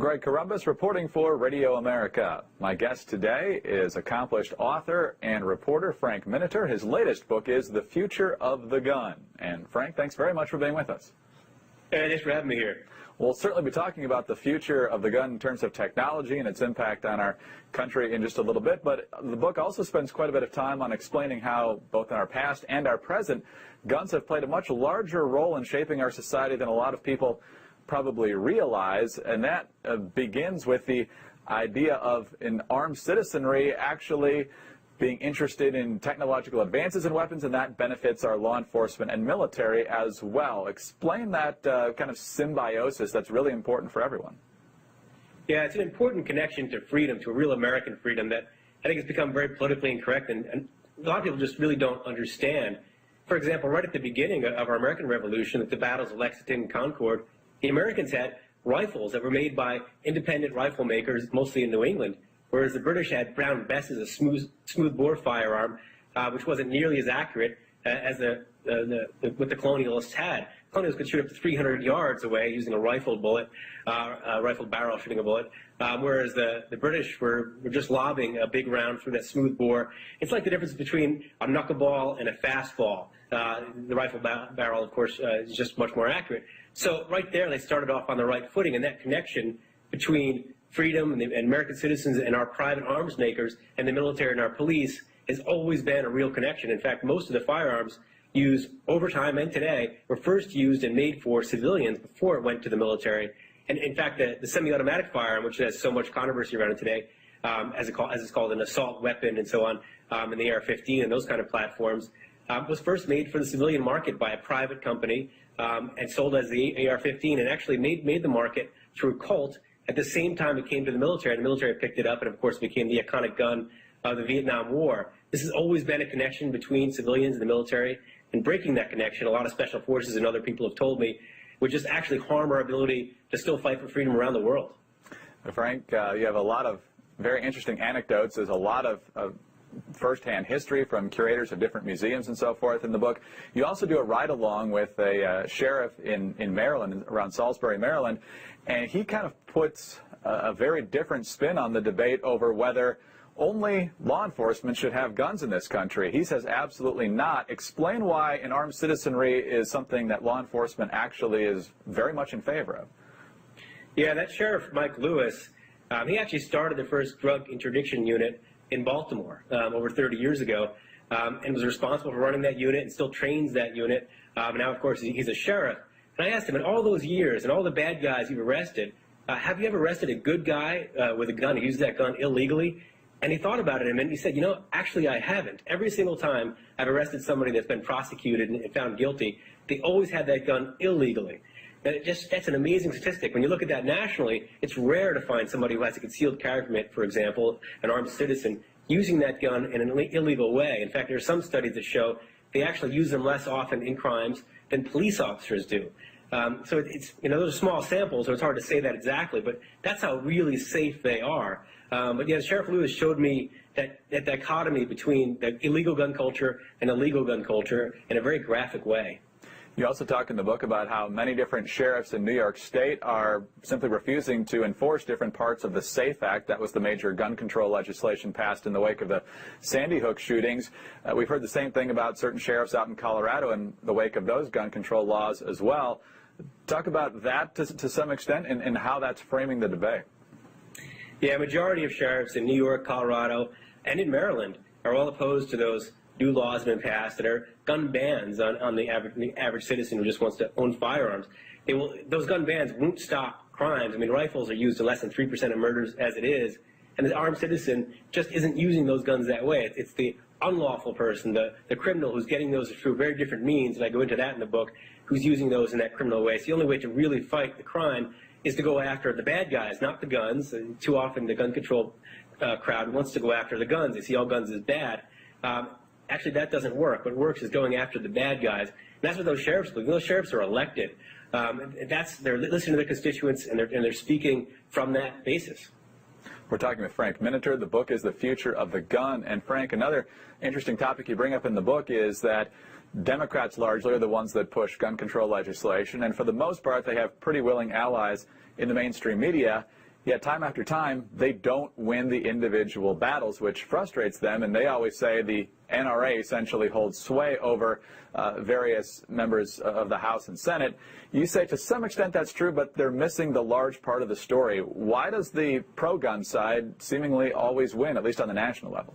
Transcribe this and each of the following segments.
Greg Columbus reporting for Radio America. My guest today is accomplished author and reporter Frank Miniter. His latest book is The Future of the Gun. And Frank, thanks very much for being with us. Hey, thanks for having me here. We'll certainly be talking about the future of the gun in terms of technology and its impact on our country in just a little bit. But the book also spends quite a bit of time on explaining how, both in our past and our present, guns have played a much larger role in shaping our society than a lot of people probably realize, and that begins with the idea of an armed citizenry actually being interested in technological advances in weapons, and that benefits our law enforcement and military as well. Explain that kind of symbiosis that's really important for everyone. Yeah, it's an important connection to freedom, to a real American freedom that I think has become very politically incorrect, and a lot of people just really don't understand. For example, right at the beginning of our American Revolution, at the battles of Lexington and Concord, the Americans had rifles that were made by independent rifle makers, mostly in New England, whereas the British had Brown Bess as a smooth bore firearm, which wasn't nearly as accurate as what the colonialists had. Colonialists could shoot up to 300 yards away using a rifled bullet, a rifled barrel shooting a bullet, whereas the British were just lobbing a big round through that smooth bore. It's like the difference between a knuckleball and a fastball. The rifle barrel, of course, is just much more accurate. So right there, they started off on the right footing, and that connection between freedom and American citizens and our private arms makers and the military and our police has always been a real connection. In fact, most of the firearms used over time and today were first used and made for civilians before it went to the military. And in fact, the semi-automatic firearm, which has so much controversy around it today, as it's called an assault weapon and so on, and the AR-15 and those kind of platforms, was first made for the civilian market by a private company and sold as the AR-15, and actually made the market through Colt at the same time it came to the military. And the military picked it up and, of course, became the iconic gun of the Vietnam War. This has always been a connection between civilians and the military, and breaking that connection, a lot of special forces and other people have told me, would just actually harm our ability to still fight for freedom around the world. Frank, you have a lot of very interesting anecdotes. There's a lot of first-hand history from curators of different museums and so forth in the book. You also do a ride-along with a sheriff in Maryland, around Salisbury, Maryland, and he kind of puts a very different spin on the debate over whether only law enforcement should have guns in this country. He says absolutely not. Explain why an armed citizenry is something that law enforcement actually is very much in favor of. Yeah, that Sheriff Mike Lewis, he actually started the first drug interdiction unit in Baltimore over 30 years ago, and was responsible for running that unit and still trains that unit. Now, of course, he's a sheriff. And I asked him, in all those years and all the bad guys you've arrested, have you ever arrested a good guy with a gun who used that gun illegally? And he thought about it and he said, you know, actually I haven't. Every single time I've arrested somebody that's been prosecuted and found guilty, they always had that gun illegally. And that's an amazing statistic. When you look at that nationally, it's rare to find somebody who has a concealed carry permit, for example, an armed citizen, using that gun in an illegal way. In fact, there are some studies that show they actually use them less often in crimes than police officers do. So it's, you know, those are small samples, so it's hard to say that exactly, but that's how really safe they are. But yeah, Sheriff Lewis showed me that dichotomy between the illegal gun culture and the legal gun culture in a very graphic way. You also talk in the book about how many different sheriffs in New York State are simply refusing to enforce different parts of the SAFE Act. That was the major gun control legislation passed in the wake of the Sandy Hook shootings. We've heard the same thing about certain sheriffs out in Colorado in the wake of those gun control laws as well. Talk about that to some extent and how that's framing the debate. Yeah, a majority of sheriffs in New York, Colorado, and in Maryland are all opposed to those new laws that have been passed that are gun bans on the average citizen who just wants to own firearms. Those gun bans won't stop crimes. I mean, rifles are used in less than 3% of murders as it is, and the armed citizen just isn't using those guns that way. It's the unlawful person, the criminal who's getting those through very different means, and I go into that in the book, who's using those in that criminal way. It's the only way to really fight the crime is to go after the bad guys, not the guns. And too often the gun control crowd wants to go after the guns. They see all guns as bad. Actually, that doesn't work. What works is going after the bad guys. And that's what those sheriffs do. Those sheriffs are elected. They're listening to their constituents, and they're speaking from that basis. We're talking with Frank Miniter. The book is The Future of the Gun. And Frank, another interesting topic you bring up in the book is that Democrats largely are the ones that push gun control legislation, and for the most part they have pretty willing allies in the mainstream media. Yet time after time, they don't win the individual battles, which frustrates them, and they always say the NRA essentially holds sway over various members of the House and Senate. You say to some extent that's true, but they're missing the large part of the story. Why does the pro-gun side seemingly always win, at least on the national level?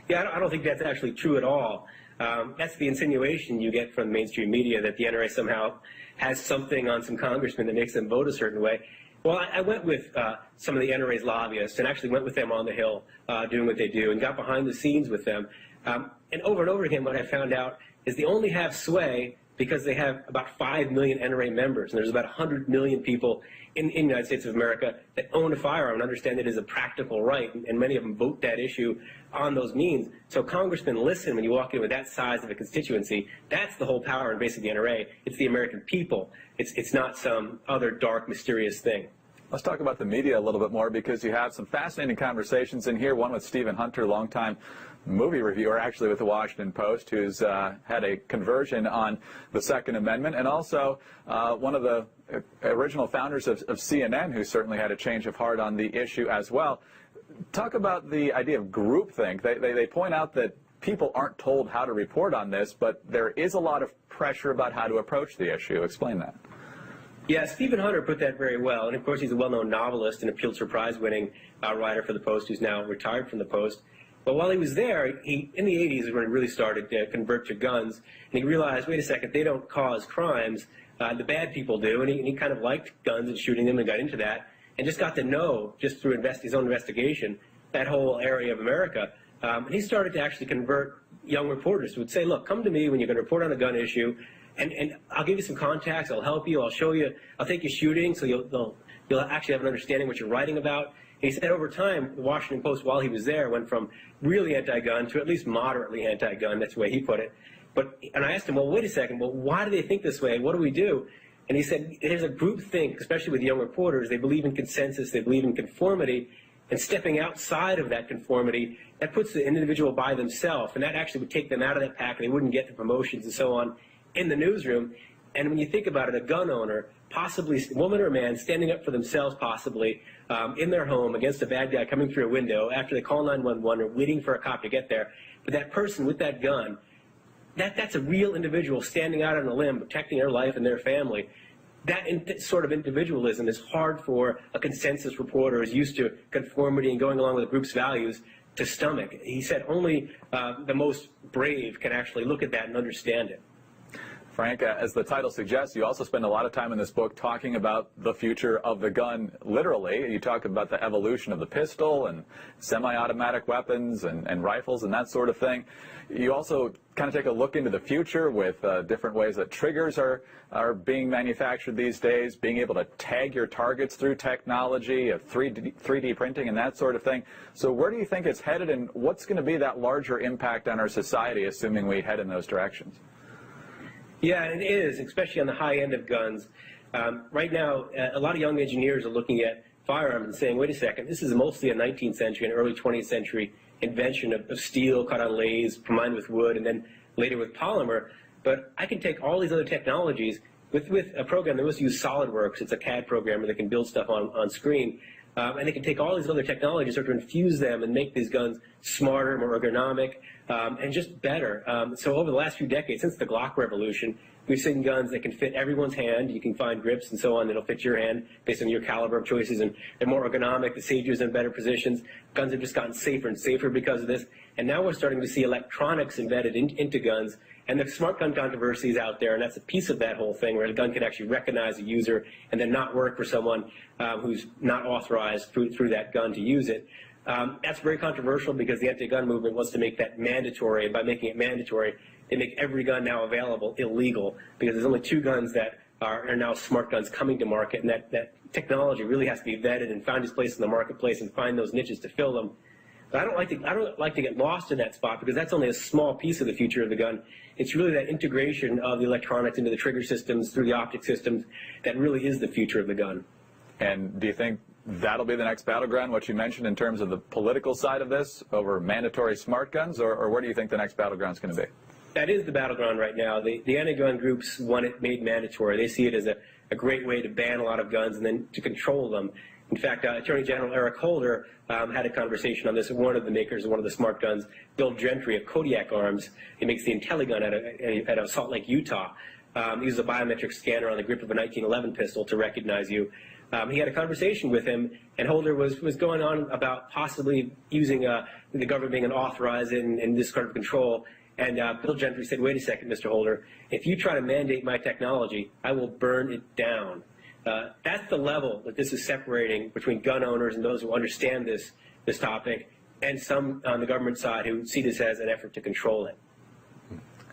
Yeah, I don't think that's actually true at all. That's the insinuation you get from mainstream media, that the NRA somehow has something on some congressman that makes them vote a certain way. Well, I went with some of the NRA's lobbyists and actually went with them on the Hill doing what they do and got behind the scenes with them. And over again, what I found out is they only have sway because they have about 5 million NRA members. And there's about 100 million people in the United States of America that own a firearm and understand it is a practical right. And many of them vote that issue on those means. So congressmen listen when you walk in with that size of a constituency. That's the whole power and base of the NRA. It's the American people. It's not some other dark, mysterious thing. Let's talk about the media a little bit more, because you have some fascinating conversations in here, one with Stephen Hunter, longtime movie reviewer, actually with the Washington Post, who's had a conversion on the Second Amendment, and also one of the original founders of CNN, who certainly had a change of heart on the issue as well. Talk about the idea of groupthink. They point out that people aren't told how to report on this, but there is a lot of pressure about how to approach the issue. Explain that. Yeah, Stephen Hunter put that very well. And, of course, he's a well-known novelist and a Pulitzer Prize-winning writer for the Post, who's now retired from the Post. But while he was there, in the 80s is when he really started to convert to guns. And he realized, wait a second, they don't cause crimes. The bad people do. And he kind of liked guns and shooting them and got into that. And just got to know, just through his own investigation, that whole area of America. And he started to actually convert young reporters who would say, look, come to me when you're going to report on a gun issue. And I'll give you some contacts, I'll help you, I'll show you, I'll take you shooting so you'll actually have an understanding what you're writing about. And he said over time, the Washington Post, while he was there, went from really anti-gun to at least moderately anti-gun. That's the way he put it. And I asked him, well, wait a second, well, why do they think this way? What do we do? And he said, there's a group think, especially with young reporters, they believe in consensus, they believe in conformity, and stepping outside of that conformity, that puts the individual by themselves, and that actually would take them out of that pack, and they wouldn't get the promotions and so on in the newsroom. And when you think about it, a gun owner, possibly a woman or a man, standing up for themselves possibly in their home against a bad guy coming through a window after they call 911 or waiting for a cop to get there. But that person with that gun, that's a real individual standing out on a limb, protecting their life and their family. That sort of individualism is hard for a consensus reporter who's used to conformity and going along with a group's values to stomach. He said only the most brave can actually look at that and understand it. Frank, as the title suggests, you also spend a lot of time in this book talking about the future of the gun, literally. You talk about the evolution of the pistol and semi-automatic weapons and rifles and that sort of thing. You also kind of take a look into the future with different ways that triggers are being manufactured these days, being able to tag your targets through technology, 3D printing and that sort of thing. So where do you think it's headed, and what's going to be that larger impact on our society, assuming we head in those directions? Yeah, it is, especially on the high end of guns. Right now, a lot of young engineers are looking at firearms and saying, wait a second, this is mostly a 19th century and early 20th century invention of steel cut on lathes, combined with wood, and then later with polymer. But I can take all these other technologies with a program that was used SolidWorks. It's a CAD program where they can build stuff on screen. And they can take all these other technologies, start to infuse them and make these guns smarter, more ergonomic, and just better. So over the last few decades, since the Glock revolution, we've seen guns that can fit everyone's hand. You can find grips and so on that'll fit your hand based on your caliber of choices, and they're more ergonomic. The saviors in better positions. Guns have just gotten safer and safer because of this. And now we're starting to see electronics embedded into guns. And the smart gun controversy is out there, and that's a piece of that whole thing, where the gun can actually recognize a user and then not work for someone who's not authorized through that gun to use it. That's very controversial because the anti-gun movement wants to make that mandatory, and by making it mandatory, they make every gun now available illegal, because there's only 2 guns that are now smart guns coming to market, and that technology really has to be vetted and find its place in the marketplace and find those niches to fill them. But I don't like to get lost in that spot, because that's only a small piece of the future of the gun. It's really that integration of the electronics into the trigger systems through the optic systems that really is the future of the gun. And do you think that'll be the next battleground, what you mentioned in terms of the political side of this, over mandatory smart guns, or where do you think the next battleground is going to be? That is the battleground right now. The anti-gun groups want it made mandatory. They see it as a great way to ban a lot of guns and then to control them. In fact, Attorney General Eric Holder had a conversation on this with one of the makers of one of the smart guns, Bill Gentry of Kodiak Arms. He makes the IntelliGun out of Salt Lake, Utah. He uses a biometric scanner on the grip of a 1911 pistol to recognize you. He had a conversation with him, and Holder was going on about possibly using the government being an authorizer and this kind of control. And Bill Gentry said, wait a second, Mr. Holder, if you try to mandate my technology, I will burn it down. That's the level that this is separating between gun owners and those who understand this topic, and some on the government side who see this as an effort to control it.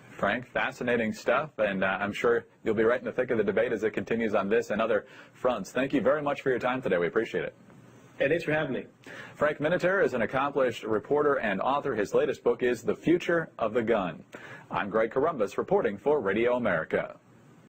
Frank, fascinating stuff, and I'm sure you'll be right in the thick of the debate as it continues on this and other fronts. Thank you very much for your time today. We appreciate it. Hey, thanks for having me. Frank Miniter is an accomplished reporter and author. His latest book is The Future of the Gun. I'm Greg Columbus reporting for Radio America.